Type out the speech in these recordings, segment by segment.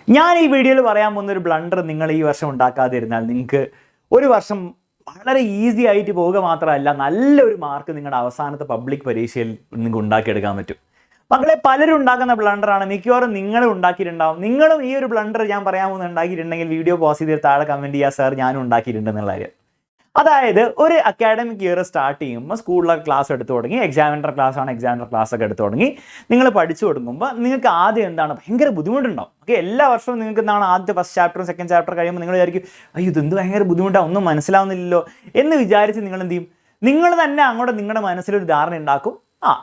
ഞാൻ ഈ വീഡിയോയിൽ പറയാൻ പോകുന്ന ഒരു ബ്ലണ്ടർ നിങ്ങൾ ഈ വർഷം ഉണ്ടാക്കാതിരുന്നാൽ നിങ്ങൾക്ക് ഒരു വർഷം വളരെ ഈസി ആയിട്ട് പോവുക മാത്രമല്ല നല്ലൊരു മാർക്ക് നിങ്ങളുടെ അവസാനത്തെ പബ്ലിക് പരീക്ഷയിൽ നിങ്ങൾക്ക് ഉണ്ടാക്കിയെടുക്കാൻ പറ്റും. മക്കളെ, പലരും ഉണ്ടാക്കുന്ന ബ്ലണ്ടറാണ്, മിക്കവാറും നിങ്ങളും ഉണ്ടാക്കിയിട്ടുണ്ടാവും. നിങ്ങളും ഈ ഒരു ബ്ലണ്ടർ ഞാൻ പറയാൻ പോകുന്നത് ഉണ്ടാക്കിയിട്ടുണ്ടെങ്കിൽ വീഡിയോ പോസ് ചെയ്ത് താഴെ കമൻറ്റ് ചെയ്യുക, സാർ ഞാനും ഉണ്ടാക്കിയിട്ടുണ്ടെന്നുള്ള കാര്യം. അതായത് ഒരു അക്കാഡമിക് ഇയർ സ്റ്റാർട്ട് ചെയ്യുമ്പോൾ സ്കൂളിലൊക്കെ ക്ലാസ് എടുത്തു തുടങ്ങി, എക്സാമിനർ ക്ലാസ് ആണ്, എക്സാമിനർ ക്ലാസ് ഒക്കെ എടുത്തു തുടങ്ങി, നിങ്ങൾ പഠിച്ചു കൊടുക്കുമ്പോൾ നിങ്ങൾക്ക് ആദ്യം എന്താണ് ഭയങ്കര ബുദ്ധിമുട്ടുണ്ടാവും. ഓക്കെ, എല്ലാ വർഷവും നിങ്ങൾക്ക് എന്താണ് ആദ്യത്തെ ഫസ്റ്റ് ചാപ്റ്ററും സെക്കൻഡ് ചാപ്റ്റർ കഴിയുമ്പോൾ നിങ്ങൾ വിചാരിക്കും അയ്യോ ഇതെന്ത് ഭയങ്കര ബുദ്ധിമുട്ടാണ്, ഒന്നും മനസ്സിലാവുന്നില്ലല്ലോ എന്ന് വിചാരിച്ച് നിങ്ങൾ എന്ത് ചെയ്യും, നിങ്ങൾ തന്നെ അങ്ങോട്ട് നിങ്ങളുടെ മനസ്സിലൊരു ധാരണ ഉണ്ടാക്കും,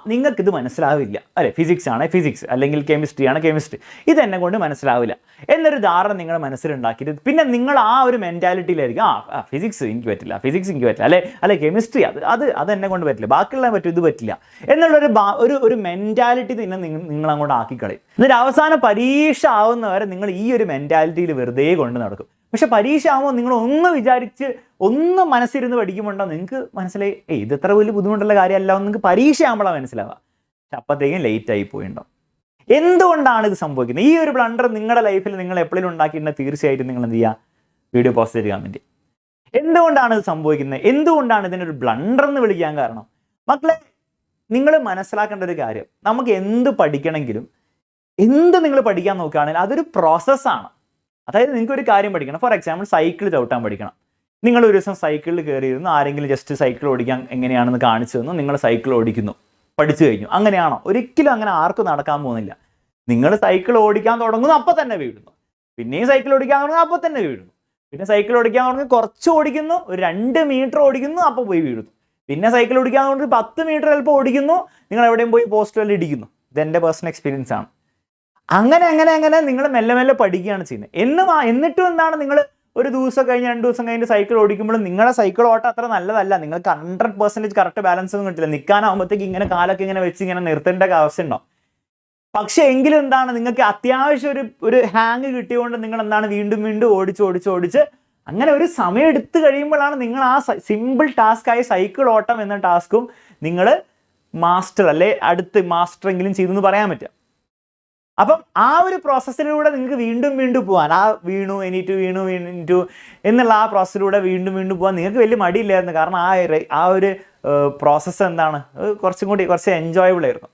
നിങ്ങൾക്കിത് മനസ്സിലാവില്ല, അല്ലെ, ഫിസിക്സ് ആണ് ഫിസിക്സ്, അല്ലെങ്കിൽ കെമിസ്ട്രി ആണ് കെമിസ്ട്രി, ഇത് എന്നെ കൊണ്ട് മനസ്സിലാവില്ല എന്നൊരു ധാരണ നിങ്ങളുടെ മനസ്സിലുണ്ടാക്കിയിട്ട് പിന്നെ നിങ്ങൾ ആ ഒരു മെൻറ്റാലിറ്റിയിലായിരിക്കും, ഫിസിക്സ് എനിക്ക് പറ്റില്ല, ഫിസിക്സ് എനിക്ക് പറ്റില്ല, അല്ലെ കെമിസ്ട്രി അത് എന്നെ കൊണ്ട് പറ്റില്ല, ബാക്കിയുള്ള പറ്റും, ഇത് പറ്റില്ല എന്നുള്ളൊരു മെൻറ്റാലിറ്റി തന്നെ നിങ്ങൾ അങ്ങോട്ട് ആക്കിക്കളയും. എന്നിട്ട് അവസാനം പരീക്ഷ ആവുന്നവരെ നിങ്ങൾ ഈ ഒരു മെൻറ്റാലിറ്റിയിൽ വെറുതെ കൊണ്ട് നടക്കും. പക്ഷെ പരീക്ഷ ആകുമ്പോൾ നിങ്ങൾ ഒന്ന് വിചാരിച്ച് ഒന്ന് മനസ്സിരുന്ന് പഠിക്കുമ്പോണ്ടോ നിങ്ങൾക്ക് മനസ്സിലായി ഇത് എത്ര വലിയ ബുദ്ധിമുട്ടുള്ള കാര്യമല്ല എന്ന് നിങ്ങൾക്ക് പരീക്ഷ ആകുമ്പോഴാണ് മനസ്സിലാവുക. പക്ഷെ അപ്പോഴത്തേക്കും ലേറ്റ് ആയി പോയിണ്ടാവും. എന്തുകൊണ്ടാണ് ഇത് സംഭവിക്കുന്നത്? ഈ ഒരു ബ്ലണ്ടർ നിങ്ങളുടെ ലൈഫിൽ നിങ്ങൾ എപ്പോഴും ഉണ്ടാക്കിയിട്ടുണ്ടെങ്കിൽ തീർച്ചയായിട്ടും നിങ്ങൾ എന്ത് ചെയ്യുക, വീഡിയോ പോസ്റ്റ് ചെയ്ത് കമൻറ്റ്. എന്തുകൊണ്ടാണ് ഇത് സംഭവിക്കുന്നത്? എന്തുകൊണ്ടാണ് ഇതിനൊരു ബ്ലണ്ടർ എന്ന് വിളിക്കാൻ കാരണം? മക്കളെ, നിങ്ങൾ മനസ്സിലാക്കേണ്ട ഒരു കാര്യം, നമുക്ക് എന്ത് പഠിക്കണമെങ്കിലും എന്ത് നിങ്ങൾ പഠിക്കാൻ നോക്കുകയാണെങ്കിൽ അതൊരു പ്രോസസ്സാണ്. അതായത് നിങ്ങൾക്ക് ഒരു കാര്യം പഠിക്കണം. ഫോർ എക്സാമ്പിൾ സൈക്കിൾ ചവിട്ടാൻ പഠിക്കണം. നിങ്ങൾ ഒരു ദിവസം സൈക്കിളിൽ കയറിയിരുന്നു, ആരെങ്കിലും ജസ്റ്റ് സൈക്കിൾ ഓടിക്കാൻ എങ്ങനെയാണെന്ന് കാണിച്ചു തന്നു, നിങ്ങൾ സൈക്കിൾ ഓടിക്കുന്നു, പഠിച്ചു കഴിഞ്ഞു. അങ്ങനെയാണോ? ഒരിക്കലും അങ്ങനെ ആർക്കും നടക്കാൻ പോകുന്നില്ല. നിങ്ങൾ സൈക്കിൾ ഓടിക്കാൻ തുടങ്ങുന്നു, അപ്പോൾ തന്നെ വീഴുന്നു. പിന്നെയും സൈക്കിൾ ഓടിക്കാൻ തുടങ്ങുന്നു, അപ്പോൾ തന്നെ വീഴുന്നു. പിന്നെ സൈക്കിൾ ഓടിക്കാൻ തുടങ്ങി കുറച്ച് ഓടിക്കുന്നു, ഒരു 2 മീറ്റർ ഓടിക്കുന്നു, അപ്പോൾ പോയി വീഴുന്നു. പിന്നെ സൈക്കിൾ ഓടിക്കാൻ തുടങ്ങി 10 മീറ്റർ ചിലപ്പോൾ ഓടിക്കുന്നു, നിങ്ങൾ എവിടെയും പോയി പോസ്റ്റുകളിൽ ഇടിക്കുന്നു. ഇതെൻ്റെ പേഴ്സണൽ എക്സ്പീരിയൻസ് ആണ്. അങ്ങനെ നിങ്ങൾ മെല്ലെ മെല്ലെ പഠിക്കുകയാണ് ചെയ്യുന്നത്. എന്നിട്ടും എന്താണ്, നിങ്ങൾ ഒരു ദിവസം കഴിഞ്ഞ് 2 ദിവസം കഴിഞ്ഞ് സൈക്കിൾ ഓടിക്കുമ്പോഴും നിങ്ങളുടെ സൈക്കിൾ ഓട്ടം അത്ര നല്ലതല്ല. നിങ്ങൾക്ക് 100% കറക്റ്റ് ബാലൻസ് ഒന്നും കിട്ടില്ല. നിൽക്കാനാകുമ്പോഴത്തേക്ക് ഇങ്ങനെ കാലൊക്കെ ഇങ്ങനെ വെച്ച് ഇങ്ങനെ നിർത്തേണ്ട അവസ്ഥ ഉണ്ടാവും. പക്ഷെ എങ്കിലും എന്താണ്, നിങ്ങൾക്ക് അത്യാവശ്യം ഒരു ഹാങ് കിട്ടിയതുകൊണ്ട് നിങ്ങൾ എന്താണ് വീണ്ടും ഓടിച്ച് അങ്ങനെ ഒരു സമയം എടുത്തു കഴിയുമ്പോഴാണ് നിങ്ങൾ ആ സിമ്പിൾ ടാസ്ക്കായ സൈക്കിൾ ഓട്ടം എന്ന ടാസ്കും നിങ്ങൾ മാസ്റ്റർ അല്ലെ അടുത്ത് മാസ്റ്ററെങ്കിലും ചെയ്തെന്ന് പറയാൻ പറ്റുക. അപ്പം ആ ഒരു പ്രോസസ്സിലൂടെ നിങ്ങൾക്ക് വീണ്ടും പോകാൻ, വീണു എണീറ്റു എന്നുള്ള ആ പ്രോസസ്സിലൂടെ വീണ്ടും പോകാൻ നിങ്ങൾക്ക് വലിയ മടിയില്ലായിരുന്നു. കാരണം ആ ഒരു പ്രോസസ്സ് എന്താണ്, കുറച്ച് എൻജോയബിൾ ആയിരുന്നു.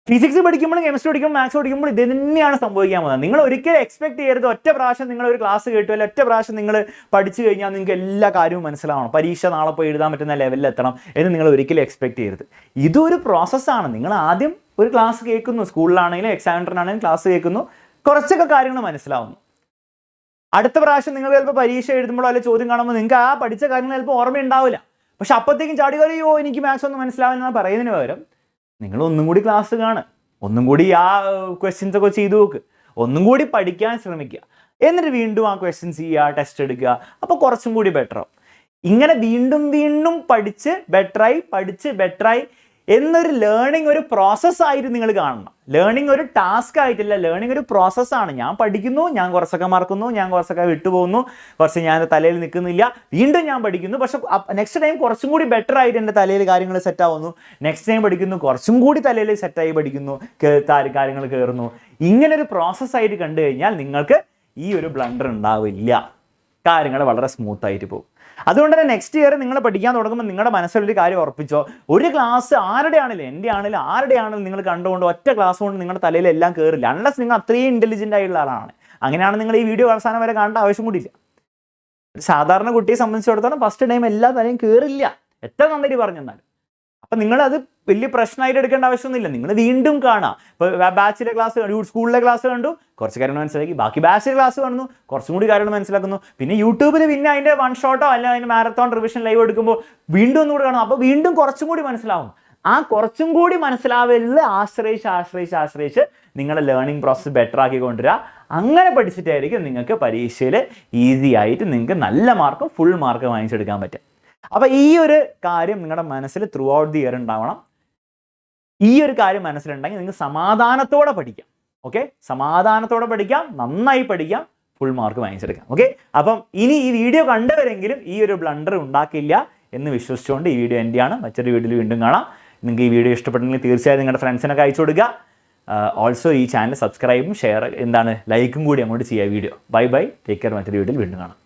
ഫിസിക്സ് പഠിക്കുമ്പോഴും കെമിസ്ട്രി പഠിക്കുമ്പോൾ മാത്സ് പഠിക്കുമ്പോൾ ഇത് തന്നെയാണ് സംഭവിക്കാൻ പോകുന്നത്. നിങ്ങൾ ഒരിക്കലും എക്സ്പെക്ട് ചെയ്യരുത് ഒറ്റ പ്രാവശ്യം നിങ്ങൾ ഒരു ക്ലാസ് കേട്ടു അല്ലെങ്കിൽ ഒറ്റ പ്രാവശ്യം നിങ്ങൾ പഠിച്ചു കഴിഞ്ഞാൽ നിങ്ങൾക്ക് എല്ലാ കാര്യവും മനസ്സിലാവണം, പരീക്ഷ നാളെ പോയി എഴുതാൻ പറ്റുന്ന ലെവലിൽ എത്തണം എന്ന് നിങ്ങൾ ഒരിക്കലും എക്സ്പെക്ട് ചെയ്യരുത്. ഇതൊരു പ്രോസസ്സാണ്. നിങ്ങൾ ആദ്യം ഒരു ക്ലാസ് കേൾക്കുന്നു, സ്കൂളിലാണെങ്കിലും എക്സാമിനറിനാണെങ്കിലും ക്ലാസ് കേൾക്കുന്നു, കുറച്ചൊക്കെ കാര്യങ്ങൾ മനസ്സിലാവുന്നു. അടുത്ത പ്രാവശ്യം നിങ്ങൾ ചിലപ്പോൾ പരീക്ഷ എഴുതുമ്പോഴോ അല്ലെങ്കിൽ ചോദ്യം കാണുമ്പോൾ നിങ്ങൾക്ക് ആ പഠിച്ച കാര്യങ്ങൾ ചിലപ്പോൾ ഓർമ്മയുണ്ടാവില്ല. പക്ഷെ അപ്പോഴത്തേക്കും ചാടി കറിയോ എനിക്ക് മാത്സ് ഒന്നും മനസ്സിലാവുന്ന പറയുന്നതിന് പകരം നിങ്ങൾ ഒന്നും കൂടി ക്ലാസ് കാണുക, ഒന്നും കൂടി ആ ക്വസ്റ്റ്യൻസ് ഒക്കെ ചെയ്തു നോക്ക്, ഒന്നും കൂടി പഠിക്കാൻ ശ്രമിക്കുക, എന്നിട്ട് വീണ്ടും ആ ക്വസ്റ്റ്യൻസ് ചെയ്യുക, ടെസ്റ്റ് എടുക്കുക. അപ്പോൾ കുറച്ചും കൂടി ബെറ്ററാവും. ഇങ്ങനെ വീണ്ടും പഠിച്ച് ബെറ്ററായി എന്നൊരു ലേണിംഗ് ഒരു പ്രോസസ്സായിട്ട് നിങ്ങൾ കാണണം. ലേണിംഗ് ഒരു ടാസ്ക് ആയിട്ടില്ല, ലേണിംഗ് ഒരു പ്രോസസ്സാണ്. ഞാൻ പഠിക്കുന്നു, ഞാൻ കുറച്ചൊക്കെ മറക്കുന്നു, ഞാൻ കുറച്ചൊക്കെ വിട്ടുപോകുന്നു, കുറച്ച് ഞാൻ തലയിൽ നിൽക്കുന്നില്ല, വീണ്ടും ഞാൻ പഠിക്കുന്നു. പക്ഷെ നെക്സ്റ്റ് ടൈം കുറച്ചും കൂടി ബെറ്റർ ആയിട്ട് എൻ്റെ തലയിൽ കാര്യങ്ങൾ സെറ്റ് ആവുന്നു, നെക്സ്റ്റ് ടൈം പഠിക്കുന്നു, കുറച്ചും കൂടി തലയിൽ സെറ്റായി പഠിക്കുന്നു, കാര്യങ്ങൾ കയറുന്നു. ഇങ്ങനൊരു പ്രോസസ്സായിട്ട് കണ്ടു കഴിഞ്ഞാൽ നിങ്ങൾക്ക് ഈ ഒരു ബ്ലണ്ടർ ഉണ്ടാവില്ല, കാര്യങ്ങൾ വളരെ സ്മൂത്തായിട്ട് പോകും. അതുകൊണ്ട് തന്നെ നെക്സ്റ്റ് ഇയർ നിങ്ങൾ പഠിക്കാൻ തുടങ്ങുമ്പോൾ നിങ്ങളുടെ മനസ്സിലൊരു കാര്യം ഉറപ്പിച്ചോ, ഒരു ക്ലാസ് എൻ്റെ ആണെങ്കിലും നിങ്ങൾ കണ്ടുകൊണ്ട് ഒറ്റ ക്ലാസ് കൊണ്ട് നിങ്ങളുടെ തലയിൽ എല്ലാം കയറില്ല, അൺലെസ് നിങ്ങൾ അത്രയും ഇൻ്റലിജൻ്റ് ആയിട്ടുള്ള ആളാണ്. അങ്ങനെയാണ് നിങ്ങൾ ഈ വീഡിയോ അവസാനം വരെ കാണേണ്ട ആവശ്യം കൂടിയില്ല. ഒരു സാധാരണ കുട്ടിയെ സംബന്ധിച്ചിടത്തോളം ഫസ്റ്റ് ടൈം എല്ലാ തലയും കയറില്ല, എത്ര നന്നായിട്ട് പറഞ്ഞെന്നാലും. അപ്പം നിങ്ങളത് വലിയ പ്രശ്നമായിട്ട് എടുക്കേണ്ട ആവശ്യമൊന്നുമില്ല. നിങ്ങൾ വീണ്ടും കാണുക. ഇപ്പോൾ ബാച്ചിലെ ക്ലാസ് കണ്ടു, സ്കൂളിലെ ക്ലാസ് കണ്ടു, കുറച്ച് കാര്യങ്ങൾ മനസ്സിലാക്കി, ബാക്കി ബാച്ചിലെ ക്ലാസ് കാണുന്നു, കുറച്ചും കൂടി കാര്യങ്ങൾ മനസ്സിലാക്കുന്നു. പിന്നെ യൂട്യൂബിൽ പിന്നെ അതിൻ്റെ 1 ഷോട്ടോ അല്ലെങ്കിൽ അതിൻ്റെ മാരത്തോൺ റിവിഷൻ ലൈവ് എടുക്കുമ്പോൾ വീണ്ടും ഒന്നുകൂടി കാണും. അപ്പോൾ വീണ്ടും കുറച്ചും കൂടി മനസ്സിലാവും. ആ കുറച്ചും കൂടി മനസ്സിലാവലിൽ ആശ്രയിച്ച് നിങ്ങളുടെ ലേണിംഗ് പ്രോസസ്സ് ബെറ്റർ ആക്കി കൊണ്ടുവരിക. അങ്ങനെ പഠിച്ചിട്ടായിരിക്കും നിങ്ങൾക്ക് പരീക്ഷയിൽ ഈസി ആയിട്ട് നിങ്ങൾക്ക് നല്ല മാർക്കും ഫുൾ മാർക്ക് വാങ്ങിച്ചെടുക്കാൻ പറ്റും. അപ്പോൾ ഈ ഒരു കാര്യം നിങ്ങളുടെ മനസ്സിൽ ത്രൂ ഔട്ട് ദി ഇയർ ഉണ്ടാവണം. ഈ ഒരു കാര്യം മനസ്സിലുണ്ടെങ്കിൽ നിങ്ങൾക്ക് സമാധാനത്തോടെ പഠിക്കാം. ഓക്കെ, സമാധാനത്തോടെ പഠിക്കാം, നന്നായി പഠിക്കാം, ഫുൾ മാർക്ക് വാങ്ങിച്ചെടുക്കാം. ഓക്കെ, അപ്പം ഇനി ഈ വീഡിയോ കണ്ടവരെങ്കിലും ഈ ഒരു ബ്ലണ്ടർ ഉണ്ടാക്കില്ല എന്ന് വിശ്വസിച്ചുകൊണ്ട് ഈ വീഡിയോ എൻ്റെയാണ്. മറ്റൊരു വീഡിയോയിൽ വീണ്ടും കാണാം. നിങ്ങൾക്ക് ഈ വീഡിയോ ഇഷ്ടപ്പെട്ടെങ്കിൽ തീർച്ചയായും നിങ്ങളുടെ ഫ്രണ്ട്സിനൊക്കെ അയച്ചു കൊടുക്കുക. ഓൾസോ ഈ ചാനൽ സബ്സ്ക്രൈബും ഷെയർ ലൈക്കും കൂടി അങ്ങോട്ട് ചെയ്യുക video. Bye bye, take care. മറ്റൊരു വീഡിയോയിൽ വീണ്ടും കാണാം.